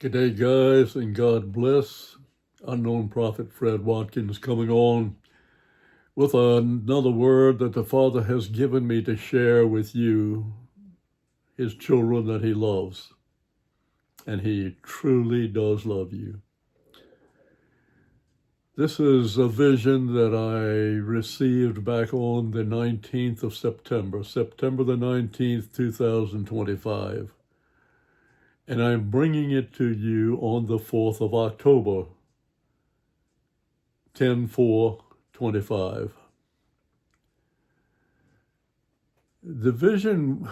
Good day, guys, and God bless. Unknown Prophet Fred Watkins coming on with another word that the Father has given me to share with you, His children that He loves. And He truly does love you. This is a vision that I received back on the 19th of September, September the 19th, 2025. And I'm bringing it to you on the 4th of October, 10/4/25. The vision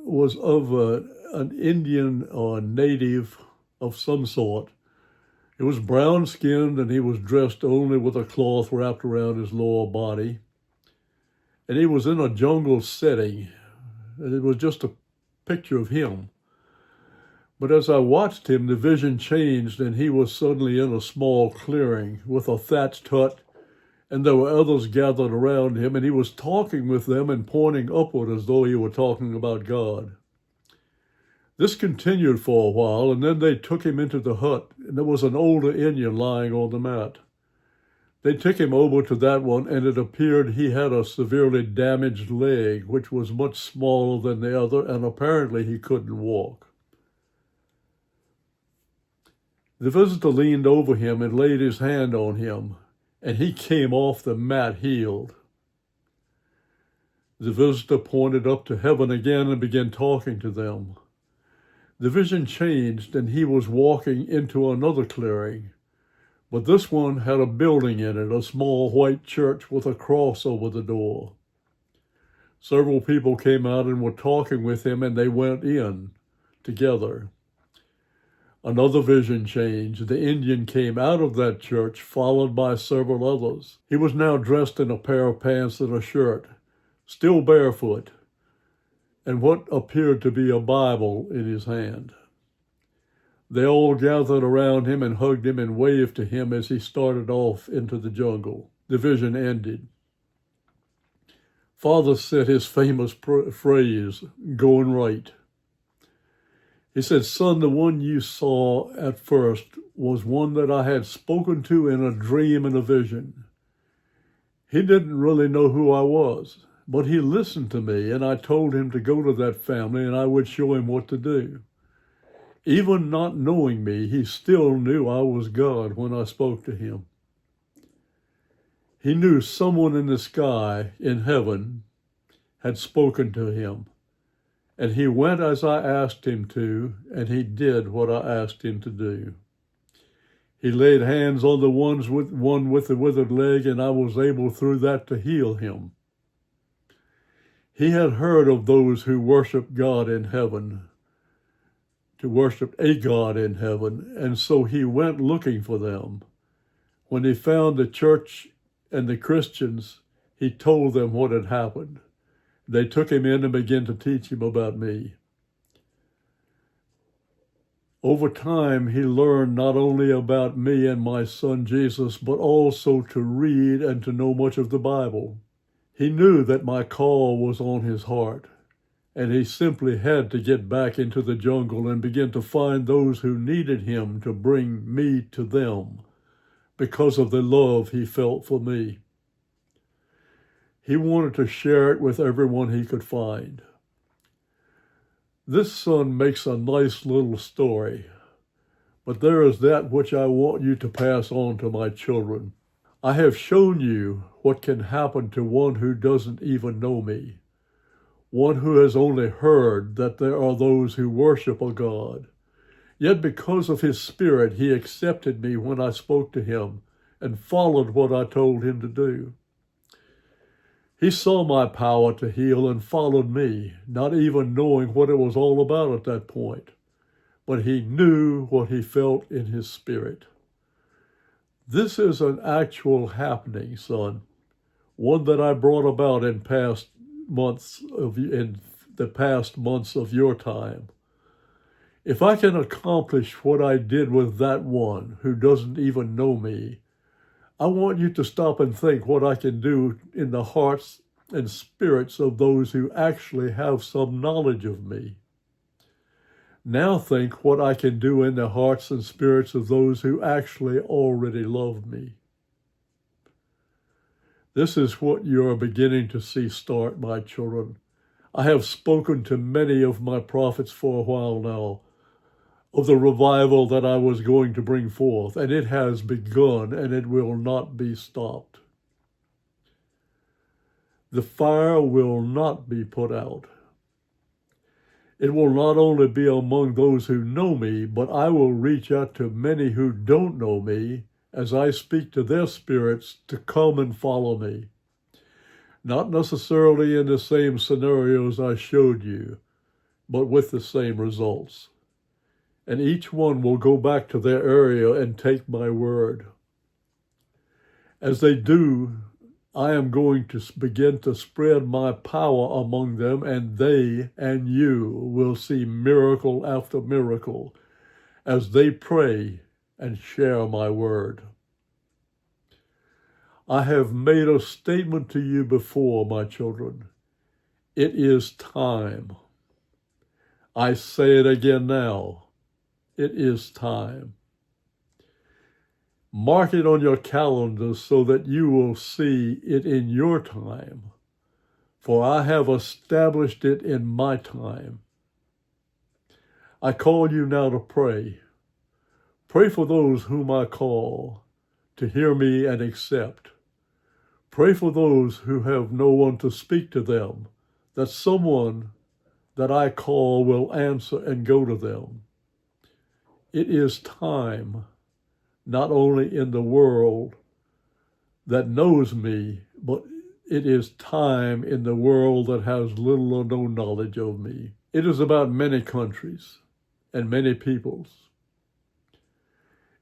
was of an Indian or native of some sort. It was brown-skinned, and he was dressed only with a cloth wrapped around his lower body. And he was in a jungle setting, and it was just a picture of him. But as I watched him, the vision changed, and he was suddenly in a small clearing with a thatched hut, and there were others gathered around him, and he was talking with them and pointing upward as though he were talking about God. This continued for a while, and then they took him into the hut, and there was an older Indian lying on the mat. They took him over to that one, and it appeared he had a severely damaged leg, which was much smaller than the other, and apparently he couldn't walk. The visitor leaned over him and laid his hand on him, and he came off the mat healed. The visitor pointed up to heaven again and began talking to them. The vision changed, and he was walking into another clearing, but this one had a building in it, a small white church with a cross over the door. Several people came out and were talking with him, and they went in together. Another vision changed. The Indian came out of that church, followed by several others. He was now dressed in a pair of pants and a shirt, still barefoot, and what appeared to be a Bible in his hand. They all gathered around him and hugged him and waved to him as he started off into the jungle. The vision ended. Father said his famous phrase, "Going right." He said, "Son, the one you saw at first was one that I had spoken to in a dream and a vision. He didn't really know who I was, but he listened to me, and I told him to go to that family and I would show him what to do. Even not knowing me, he still knew I was God when I spoke to him. He knew someone in the sky, in heaven, had spoken to him. And he went as I asked him to, and he did what I asked him to do. He laid hands on the one with the withered leg, and I was able through that to heal him. He had heard of those who worship God in heaven, to worship a God in heaven, and so he went looking for them. When he found the church and the Christians, he told them what had happened. They took him in and began to teach him about me. Over time, he learned not only about me and my son Jesus, but also to read and to know much of the Bible. He knew that my call was on his heart, and he simply had to get back into the jungle and begin to find those who needed him to bring me to them because of the love he felt for me. He wanted to share it with everyone he could find. This son makes a nice little story, but there is that which I want you to pass on to my children. I have shown you what can happen to one who doesn't even know me, one who has only heard that there are those who worship a God. Yet because of his spirit, he accepted me when I spoke to him and followed what I told him to do. He saw my power to heal and followed me, not even knowing what it was all about at that point, but he knew what he felt in his spirit. This is an actual happening, son, one that I brought about in the past months of your time. If I can accomplish what I did with that one who doesn't even know me, I want you to stop and think what I can do in the hearts and spirits of those who actually have some knowledge of me. Now think what I can do in the hearts and spirits of those who actually already love me. This is what you are beginning to see start, my children. I have spoken to many of my prophets for a while now of the revival that I was going to bring forth, and it has begun, and it will not be stopped. The fire will not be put out. It will not only be among those who know me, but I will reach out to many who don't know me as I speak to their spirits to come and follow me. Not necessarily in the same scenarios I showed you, but with the same results. And each one will go back to their area and take my word. As they do, I am going to begin to spread my power among them, and they and you will see miracle after miracle as they pray and share my word. I have made a statement to you before, my children. It is time. I say it again now. It is time. Mark it on your calendars so that you will see it in your time, for I have established it in my time. I call you now to pray. Pray for those whom I call to hear me and accept. Pray for those who have no one to speak to them, that someone that I call will answer and go to them. It is time, not only in the world that knows me, but it is time in the world that has little or no knowledge of me. It is about many countries and many peoples.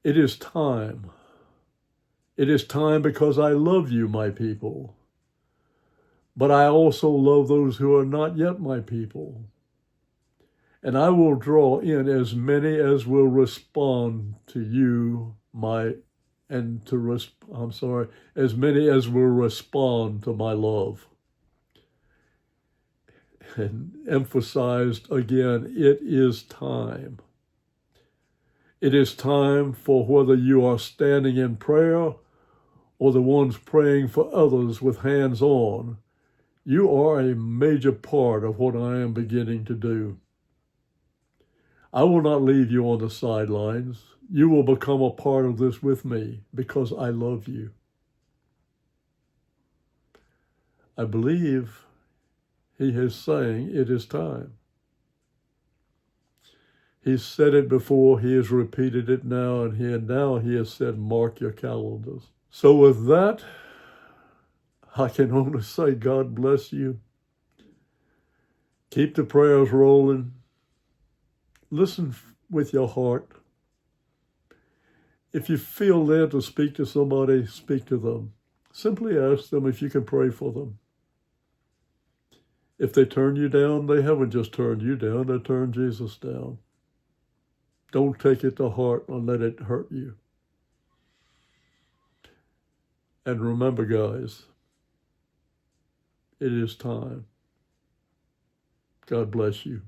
It is time. It is time because I love you, my people. But I also love those who are not yet my people. And I will draw in as many as will respond to you, as many as will respond to my love. And emphasized again, it is time. It is time for whether you are standing in prayer or the ones praying for others with hands on, you are a major part of what I am beginning to do. I will not leave you on the sidelines. You will become a part of this with me because I love you. I believe he is saying it is time. He's said it before, he has repeated it now, and now he has said, mark your calendars. So with that, I can only say God bless you. Keep the prayers rolling. Listen with your heart. If you feel led to speak to somebody, speak to them. Simply ask them if you can pray for them. If they turn you down, they haven't just turned you down, they turned Jesus down. Don't take it to heart and let it hurt you. And remember, guys, it is time. God bless you.